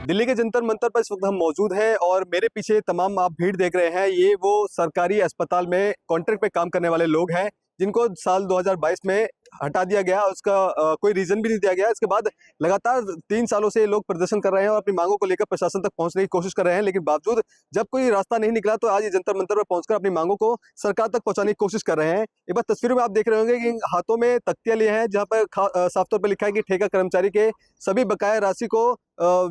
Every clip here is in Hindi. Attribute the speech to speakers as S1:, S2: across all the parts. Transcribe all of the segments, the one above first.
S1: दिल्ली के जंतर मंतर पर इस वक्त हम मौजूद हैं और मेरे पीछे तमाम आप भीड़ देख रहे हैं। ये वो सरकारी अस्पताल में कॉन्ट्रैक्ट पे काम करने वाले लोग हैं जिनको साल 2022 में हटा दिया गया। उसका कोई रीजन भी नहीं दिया गया। इसके बाद लगातार 3 सालों से ये लोग प्रदर्शन कर रहे हैं और अपनी मांगों को लेकर प्रशासन तक पहुंचने की कोशिश कर रहे हैं, लेकिन बावजूद जब कोई रास्ता नहीं निकला तो आज ये जंतर मंतर पर पहुंचकर अपनी मांगों को सरकार तक पहुंचाने की कोशिश कर रहे हैं। एक बार तस्वीरों में आप देख रहे होंगे कि हाथों में तख्तियां लिए हैं जहां पर साफ तौर पर लिखा है कि ठेका कर्मचारी के सभी बकाया राशि को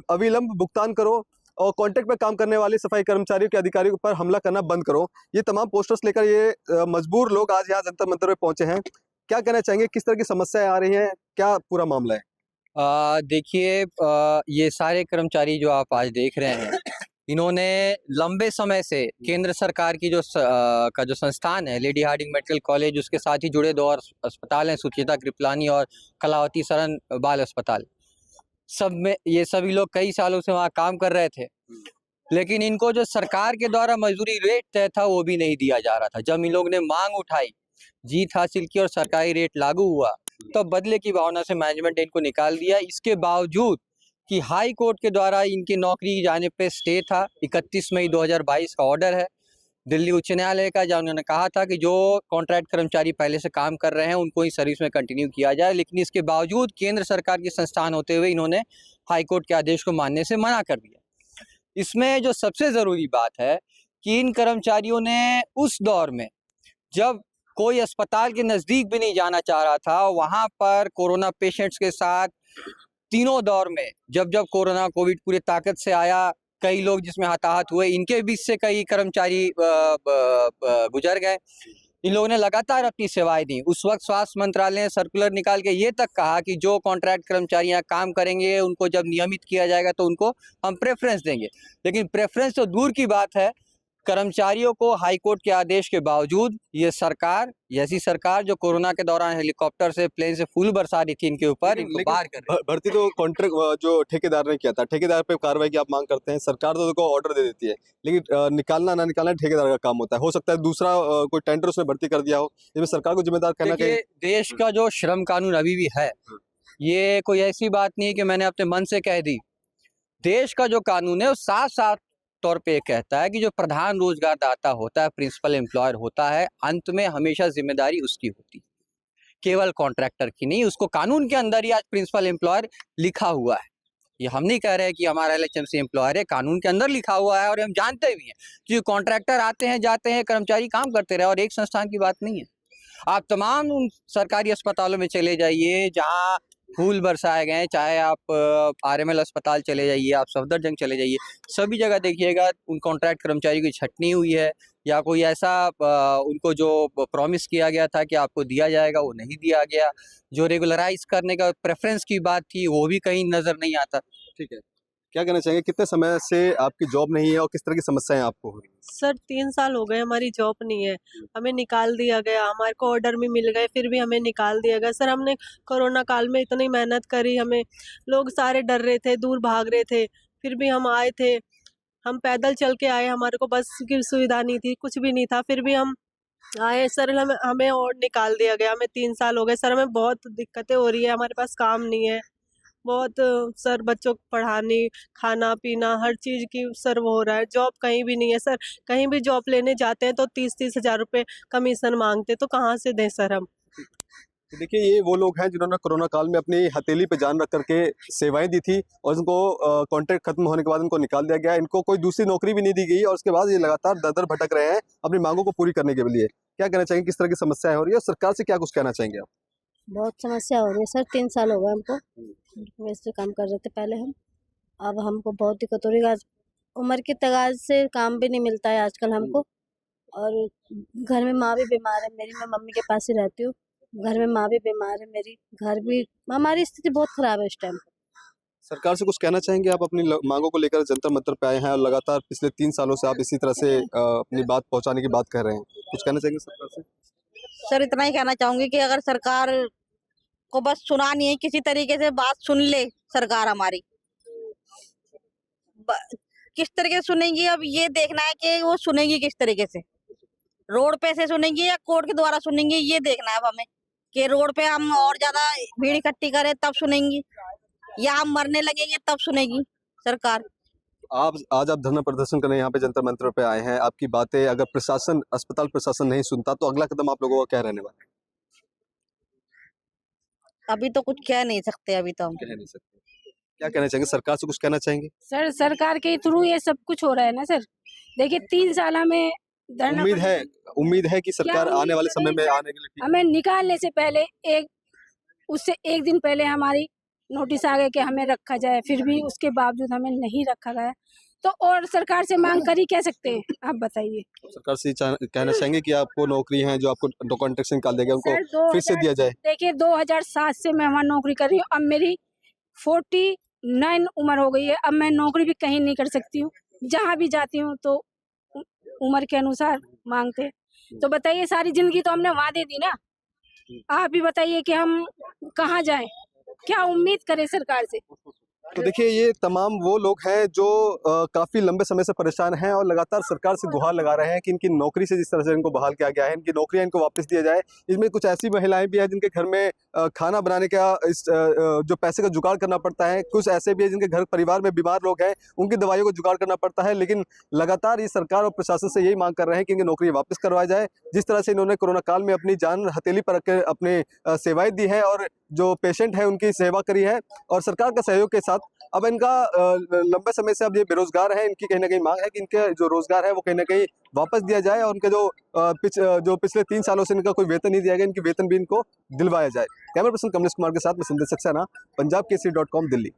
S1: अविलंब भुगतान करो और कॉन्ट्रैक्ट पे काम करने वाले सफाई कर्मचारियों के अधिकारियों पर हमला करना बंद करो। ये तमाम पोस्टर्स लेकर ये मजबूर लोग आज यहाँ जंतर मंतर पे पहुंचे हैं। क्या कहना चाहेंगे, किस तरह की समस्याएं आ रही हैं, क्या पूरा मामला है?
S2: देखिए, ये सारे कर्मचारी जो आप आज देख रहे हैं, इन्होंने लंबे समय से केंद्र सरकार की का जो संस्थान है लेडी हार्डिंग मेडिकल कॉलेज, उसके साथ ही जुड़े दो और अस्पताल हैं, सुचिता कृपलानी और कलावती सरन बाल अस्पताल, सब में ये सभी लोग कई सालों से वहाँ काम कर रहे थे। लेकिन इनको जो सरकार के द्वारा मजदूरी रेट तय था वो भी नहीं दिया जा रहा था। जब इन लोग ने मांग उठाई, जीत हासिल की और सरकारी रेट लागू हुआ, तब बदले की भावना से मैनेजमेंट ने इनको निकाल दिया। इसके बावजूद कि हाई कोर्ट के द्वारा इनकी नौकरी जाने पे स्टे था, 31 मई 2022 का ऑर्डर है दिल्ली उच्च न्यायालय का, जहाँ उन्होंने कहा था कि जो कॉन्ट्रैक्ट कर्मचारी पहले से काम कर रहे हैं उनको ही सर्विस में कंटिन्यू किया जाए। लेकिन इसके बावजूद केंद्र सरकार के संस्थान होते हुए इन्होंने हाई कोर्ट के आदेश को मानने से मना कर दिया। इसमें जो सबसे ज़रूरी बात है कि इन कर्मचारियों ने उस दौर में जब कोई अस्पताल के नज़दीक भी नहीं जाना चाह रहा था, वहाँ पर कोरोना पेशेंट्स के साथ तीनों दौर में जब कोरोना कोविड पूरी ताकत से आया, कई लोग जिसमें हताहत हुए, इनके बीच से कई कर्मचारी गुजर गए। इन लोगों ने लगातार अपनी सेवाएं दी। उस वक्त स्वास्थ्य मंत्रालय ने सर्कुलर निकाल के ये तक कहा कि जो कॉन्ट्रैक्ट कर्मचारी यहाँ काम करेंगे उनको जब नियमित किया जाएगा तो उनको हम प्रेफरेंस देंगे। लेकिन प्रेफरेंस तो दूर की बात है, कर्मचारियों को हाईकोर्ट के आदेश के बावजूद ये सरकार, ऐसी सरकार जो कोरोना के दौरान हेलीकॉप्टर से प्लेन से फूल बरसा रही थी इनके ऊपर, इनको बाहर कर रही है।
S1: भर्ती तो कॉन्ट्रैक्ट जो ठेकेदार ने किया था, ठेकेदार पे कार्रवाई की आप मांग करते हैं, सरकार तो देखो ऑर्डर दे देती है, लेकिन निकालना ना निकालना ठेकेदार का काम होता है। हो सकता है दूसरा कोई टेंडर उसमें भर्ती कर दिया हो, इसमें सरकार को जिम्मेदार कहना चाहिए।
S2: देश का जो श्रम कानून अभी भी है, ये कोई ऐसी बात नहीं कि मैंने अपने मन से कह दी। देश का जो कानून है वो साफ साफ तौर पे कहता है कि जो प्रधान रोजगार दाता होता है, प्रिंसिपल एम्प्लॉयर होता है, अंत में हमेशा जिम्मेदारी उसकी होती है, केवल कॉन्ट्रैक्टर की नहीं। उसको कानून के अंदर ही आज प्रिंसिपल एम्प्लॉयर लिखा हुआ है। ये हम नहीं कह रहे कि हमारा एलएचएमसी एम्प्लॉयर है, कानून के अंदर लिखा हुआ है और हम जानते भी हैं कि कॉन्ट्रैक्टर आते हैं जाते हैं, कर्मचारी काम करते रहे, और एक संस्थान की बात नहीं है। आप तमाम उन सरकारी अस्पतालों में चले जाइए जहाँ फूल बरसाए गए, चाहे आप आरएमएल अस्पताल चले जाइए, आप सफदरजंग चले जाइए, सभी जगह देखिएगा उन कॉन्ट्रैक्ट कर्मचारी की छटनी हुई है, या कोई ऐसा उनको जो प्रॉमिस किया गया था कि आपको दिया जाएगा वो नहीं दिया गया। जो रेगुलराइज करने का प्रेफरेंस की बात थी वो भी कहीं नजर नहीं आता।
S1: ठीक है, क्या कहना चाहेंगे, कितने समय से आपकी जॉब नहीं है और किस तरह की समस्याएं आपको हो रही हैं?
S3: सर 3 साल हो गए हमारी जॉब नहीं है, हमें निकाल दिया गया। हमारे को ऑर्डर भी मिल गए, फिर भी हमें निकाल दिया गया। सर हमने कोरोना काल में इतनी मेहनत करी, हमें लोग सारे डर रहे थे, दूर भाग रहे थे, फिर भी हम आए थे। हम पैदल चल के आए, हमारे को बस की सुविधा नहीं थी, कुछ भी नहीं था, फिर भी हम आए। सर हमें और निकाल दिया गया। हमें 3 साल हो गए सर, हमें बहुत दिक्कतें हो रही है, हमारे पास काम नहीं है बहुत। सर बच्चों को पढ़ाने, खाना पीना, हर चीज़ की सर वो हो रहा है। जॉब कहीं भी नहीं है सर, कहीं भी जॉब लेने जाते हैं तो 30-30 हज़ार रुपये कमीशन मांगते, तो कहाँ से दें सर हम।
S1: तो देखिए, ये वो लोग हैं जिन्होंने कोरोना काल में अपनी हथेली पे जान रख करके सेवाएं दी थी और उनको कॉन्ट्रैक्ट खत्म होने के बाद इनको निकाल दिया गया। इनको कोई दूसरी नौकरी भी नहीं दी गई और उसके बाद ये लगातार दर-दर भटक रहे हैं अपनी मांगों को पूरी करने के लिए। क्या कहना चाहेंगे, किस तरह की समस्याएं हो रही है और सरकार से क्या कुछ कहना चाहेंगे आप?
S4: बहुत समस्या हो रही है सर, 3 साल हो गए हमको। वैसे काम कर रहे थे पहले हम, अब हमको बहुत दिक्कत हो रही है। आज उम्र की तगाज से काम भी नहीं मिलता है आजकल हमको, और घर में माँ भी बीमार है मेरी, मैं मम्मी के पास ही रहती हूँ। घर में माँ भी बीमार है मेरी, घर भी, हमारी स्थिति बहुत खराब है इस टाइम।
S1: सरकार से कुछ कहना चाहेंगे आप? अपनी मांगों को लेकर जंतर मंतर पे आए हैं और लगातार पिछले 3 सालों से आप इसी तरह से अपनी बात पहुंचाने की बात कर रहे हैं, कुछ कहना चाहेंगे सरकार से?
S5: सर इतना ही कहना चाहूंगी कि अगर सरकार को बस सुना नहीं है, किसी तरीके से बात सुन ले सरकार हमारी। किस तरीके से सुनेगी, अब ये देखना है कि वो सुनेगी किस तरीके से, रोड पे से सुनेंगी या कोर्ट के द्वारा सुनेंगी, ये देखना है अब हमें कि रोड पे हम और ज्यादा भीड़ इकट्ठी करें तब सुनेंगी, या हम मरने लगेंगे तब सुनेगी। सरकार।
S1: आप आज आप धरना प्रदर्शन करने यहाँ पे जंतर मंतर पे आए हैं, आपकी बातें अगर प्रशासन, अस्पताल प्रशासन नहीं सुनता तो अगला कदम आप लोगों का क्या रहने वाला है?
S5: अभी तो कुछ कह नहीं सकते, अभी तो हम।
S1: कह नहीं सकते। क्या कहना चाहेंगे, सरकार से कुछ कहना चाहेंगे?
S6: सर सरकार के थ्रू ये सब कुछ हो रहा है ना सर। देखिए 3 साल में धरना
S1: उम्मीद है कि सरकार
S6: उम्मीद
S1: आने वाले समय
S6: नहीं
S1: में
S6: सर?
S1: आने के लिए
S6: हमें निकालने से पहले उससे एक दिन पहले हमारी नोटिस आ गया कि हमें रखा जाए, फिर भी उसके बावजूद हमें नहीं रखा गया। तो और सरकार से मांग कर ही कह सकते हैं, आप बताइए।
S1: सरकार से कहना चाहेंगे कि आपको नौकरी है जो आपको कॉन्ट्रैक्ट से निकाल देगा उनको
S6: सर
S1: फिर से दिया जाए।
S6: देखिए 2007 से मैं वहाँ नौकरी कर रही हूँ, अब मेरी 49 उम्र हो गई है। अब मैं नौकरी भी कहीं नहीं कर सकती हूँ, जहाँ भी जाती हूँ तो उम्र के अनुसार मांगते। तो बताइए, सारी जिंदगी तो हमने वहाँ दे दी ना। आप ही बताइए कि हम कहाँ जाएं, क्या उम्मीद करें सरकार से।
S1: तो देखिए, ये तमाम वो लोग हैं जो काफ़ी लंबे समय से परेशान हैं और लगातार सरकार से गुहार लगा रहे हैं कि इनकी नौकरी से जिस तरह से इनको बहाल किया गया है, इनकी नौकरियां इनको वापस दिया जाए। इसमें कुछ ऐसी महिलाएं भी हैं जिनके घर में खाना बनाने का जो पैसे का जुगाड़ करना पड़ता है, कुछ ऐसे भी हैं जिनके घर परिवार में बीमार लोग हैं, उनकी दवाइयों का जुगाड़ करना पड़ता है। लेकिन लगातार ये सरकार और प्रशासन से यही मांग कर रहे हैं कि इनकी नौकरी वापस करवाई जाए। जिस तरह से इन्होंने कोरोना काल में अपनी जान हथेली पर रखकर अपने सेवाएँ दी है और जो पेशेंट है उनकी सेवा करी है, और सरकार के सहयोग के साथ अब इनका लंबे समय से अब ये बेरोजगार है, इनकी कहीं ना कहीं मांग है कि इनके जो रोजगार है वो कहीं ना कहीं वापस दिया जाए, और उनके जो पिछले 3 सालों से इनका कोई वेतन नहीं दिया गया, इनकी वेतन भी इनको दिलवाया जाए। कैमरा पर्सन कमलेश कुमार के साथ मैं संदेश सक्सेना, पंजाब केसरी.com, दिल्ली।